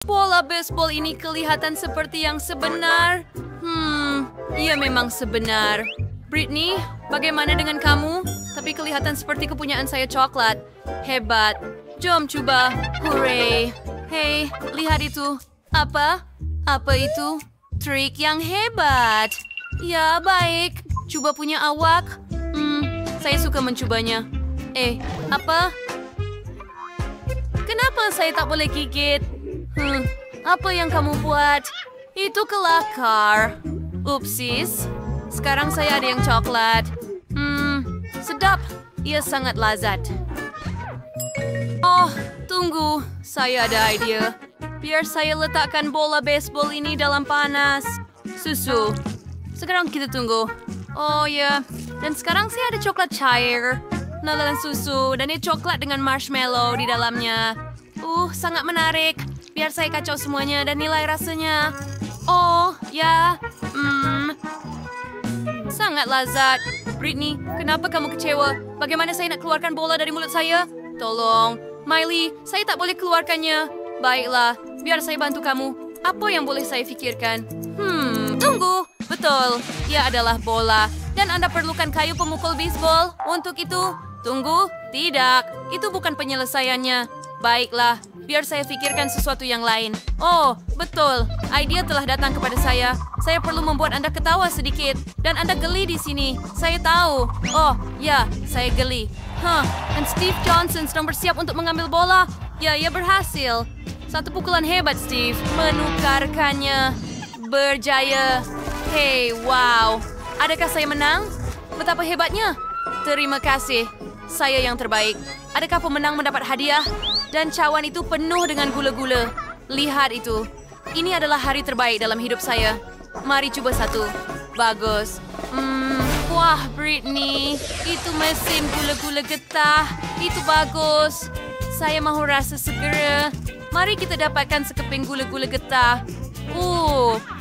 bola baseball ini kelihatan seperti yang sebenar. Ia memang sebenar. Britney, bagaimana dengan kamu? Tapi kelihatan seperti kepunyaan saya coklat. Hebat. Jom coba. Hooray. Hei, lihat itu. Apa? Apa itu? Trik yang hebat. Ya, baik. Coba punya awak. Saya suka mencobanya. Apa? Kenapa saya tak boleh gigit? Apa yang kamu buat? Itu kelakar. Upsis. Sekarang saya ada yang coklat. Sedap. Ia sangat lazat. Oh, tunggu. Saya ada ide. Biar saya letakkan bola baseball ini dalam panas. Susu. Sekarang kita tunggu. Oh ya. Dan sekarang saya ada coklat cair. Dalam susu. Dan ini coklat dengan marshmallow di dalamnya. Sangat menarik. Biar saya kacau semuanya dan nilai rasanya. Oh, ya. Sangat lazat. Britney, kenapa kamu kecewa? Bagaimana saya nak keluarkan bola dari mulut saya? Tolong. Miley, saya tak boleh keluarkannya. Baiklah, biar saya bantu kamu. Apa yang boleh saya fikirkan? Tunggu. Betul, ia adalah bola. Dan Anda perlukan kayu pemukul bisbol. Untuk itu, tunggu. Tidak, itu bukan penyelesaiannya. Baiklah, biar saya fikirkan sesuatu yang lain. Oh, betul. Idea telah datang kepada saya. Saya perlu membuat Anda ketawa sedikit. Dan Anda geli di sini. Saya tahu. Oh, ya, saya geli. Dan Steve Johnson sedang bersiap untuk mengambil bola. Ya, ia berhasil. Satu pukulan hebat, Steve. Menukarkannya. Berjaya. Hei, wow. Adakah saya menang? Betapa hebatnya. Terima kasih. Saya yang terbaik. Adakah pemenang mendapat hadiah? Dan cawan itu penuh dengan gula-gula. Lihat itu. Ini adalah hari terbaik dalam hidup saya. Mari coba satu. Bagus. Wah, Britney. Itu mesin gula-gula getah. Itu bagus. Saya mahu rasa segera. Mari kita dapatkan sekeping gula-gula getah.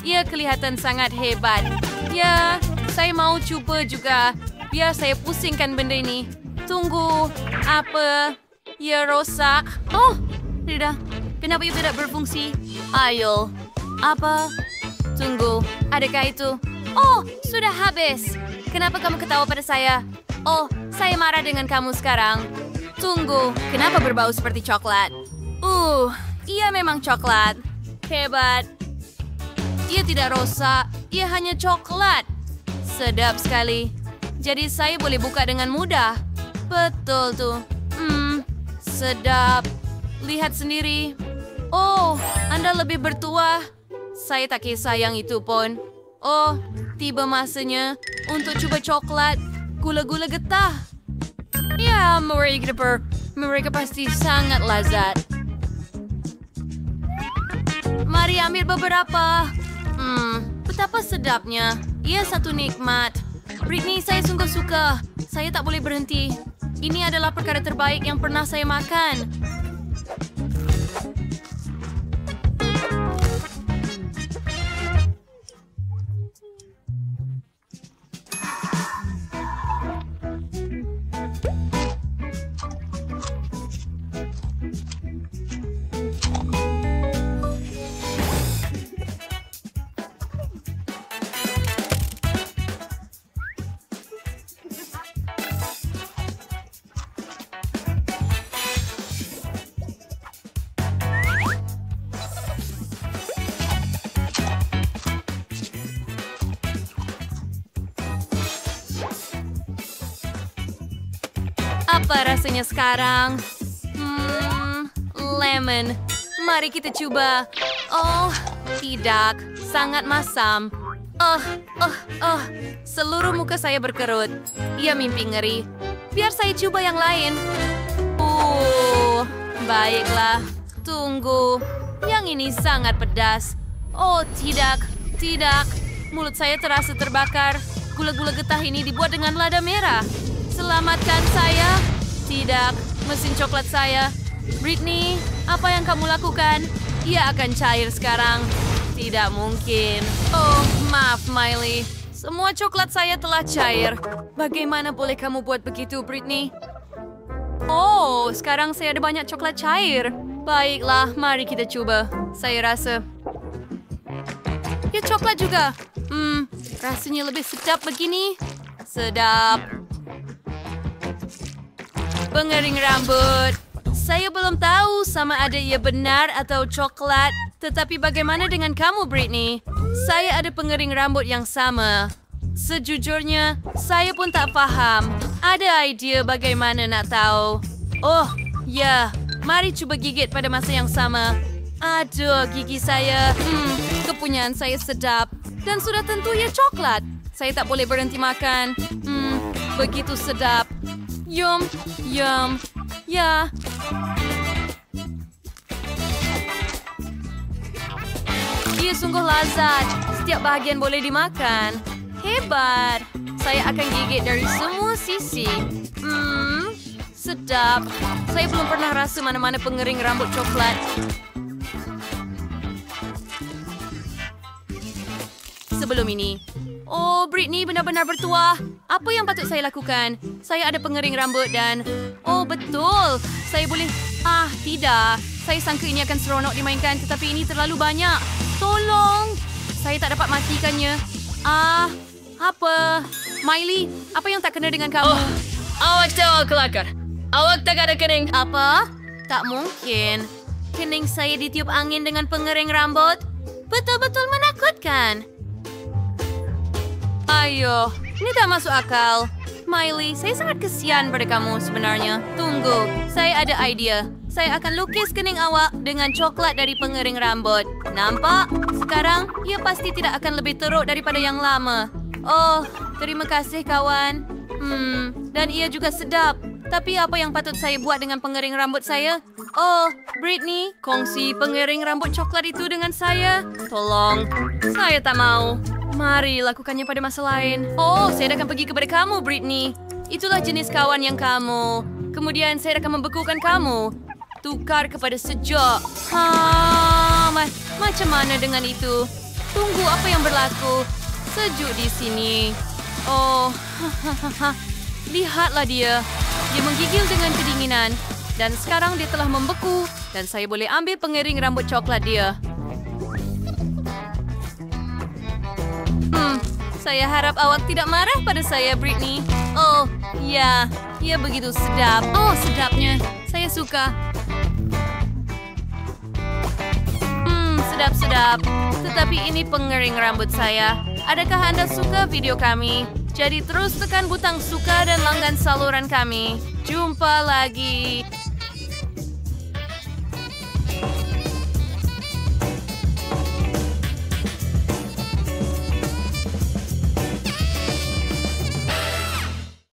Ia kelihatan sangat hebat. Ya, saya mau coba juga. Biar saya pusingkan benda ini. Tunggu. Apa? Ia rosak. Oh, tidak. Kenapa ia tidak berfungsi? Ayo. Apa? Tunggu. Adakah itu? Oh, sudah habis. Kenapa kamu ketawa pada saya? Oh, saya marah dengan kamu sekarang. Tunggu. Kenapa berbau seperti coklat? Ia memang coklat. Hebat. Ia tidak rosak. Ia hanya coklat. Sedap sekali. Jadi saya boleh buka dengan mudah. Betul tuh. Sedap. Lihat sendiri. Oh, Anda lebih bertuah. Saya tak kisah yang itu pun. Oh, tiba masanya untuk coba coklat. Gula-gula getah. Ya, mereka pasti sangat lazat. Mari ambil beberapa. Betapa sedapnya. Ia satu nikmat. Britney, saya sungguh suka. Saya tak boleh berhenti. Ini adalah perkara terbaik yang pernah saya makan. Apa rasanya sekarang? Lemon. Mari kita coba. Oh, tidak. Sangat masam. Seluruh muka saya berkerut. Ia mimpi ngeri. Biar saya coba yang lain. Baiklah. Tunggu. Yang ini sangat pedas. Oh, tidak. Tidak. Mulut saya terasa terbakar. Gula-gula getah ini dibuat dengan lada merah. Selamatkan saya. Tidak, mesin coklat saya. Britney, apa yang kamu lakukan? Ia akan cair sekarang. Tidak mungkin. Oh, maaf, Miley. Semua coklat saya telah cair. Bagaimana boleh kamu buat begitu, Britney? Oh, sekarang saya ada banyak coklat cair. Baiklah, mari kita cuba. Saya rasa... Ya, coklat juga. Rasanya lebih sedap begini. Sedap. Pengering rambut. Saya belum tahu sama ada ia benar atau coklat. Tetapi bagaimana dengan kamu, Britney? Saya ada pengering rambut yang sama. Sejujurnya, saya pun tak faham. Ada idea bagaimana nak tahu. Oh, ya. Mari cuba gigit pada masa yang sama. Aduh, gigi saya. Kepunyaan saya sedap. Dan sudah tentu ia coklat. Saya tak boleh berhenti makan. Begitu sedap. Yum, yum. Ya. Ia sungguh lazat. Setiap bahagian boleh dimakan. Hebat. Saya akan gigit dari semua sisi. Sedap. Saya belum pernah rasa mana-mana pengering rambut coklat. Sebelum ini. Oh, Britney benar-benar bertuah. Apa yang patut saya lakukan? Saya ada pengering rambut dan... Oh, betul. Saya boleh... tidak. Saya sangka ini akan seronok dimainkan tetapi ini terlalu banyak. Tolong. Saya tak dapat matikannya. Apa? Miley, apa yang tak kena dengan kamu? Awak tahu kelakar. Awak tak ada kening. Apa? Tak mungkin. Kening saya ditiup angin dengan pengering rambut. Betul-betul menakutkan. Ayo, ini tak masuk akal. Miley, saya sangat kesian pada kamu sebenarnya. Tunggu, saya ada idea. Saya akan lukis kening awak dengan coklat dari pengering rambut. Nampak? Sekarang, ia pasti tidak akan lebih teruk daripada yang lama. Oh, terima kasih kawan. Dan ia juga sedap. Tapi apa yang patut saya buat dengan pengering rambut saya? Oh, Britney, kongsi pengering rambut coklat itu dengan saya. Tolong, saya tak mau. Mari lakukannya pada masa lain. Oh, saya akan pergi kepada kamu, Britney. Itulah jenis kawan yang kamu. Kemudian saya akan membekukan kamu. Tukar kepada sejuk. Macam mana dengan itu? Tunggu apa yang berlaku. Sejuk di sini. Oh, lihatlah dia. Dia menggigil dengan kedinginan. Dan sekarang dia telah membeku. Dan saya boleh ambil pengering rambut coklat dia. Saya harap awak tidak marah pada saya, Britney. Oh, ya. Ia begitu sedap. Oh, sedapnya. Saya suka. Sedap-sedap. Tetapi ini pengering rambut saya. Adakah Anda suka video kami? Jadi terus tekan butang suka dan langgan saluran kami. Jumpa lagi.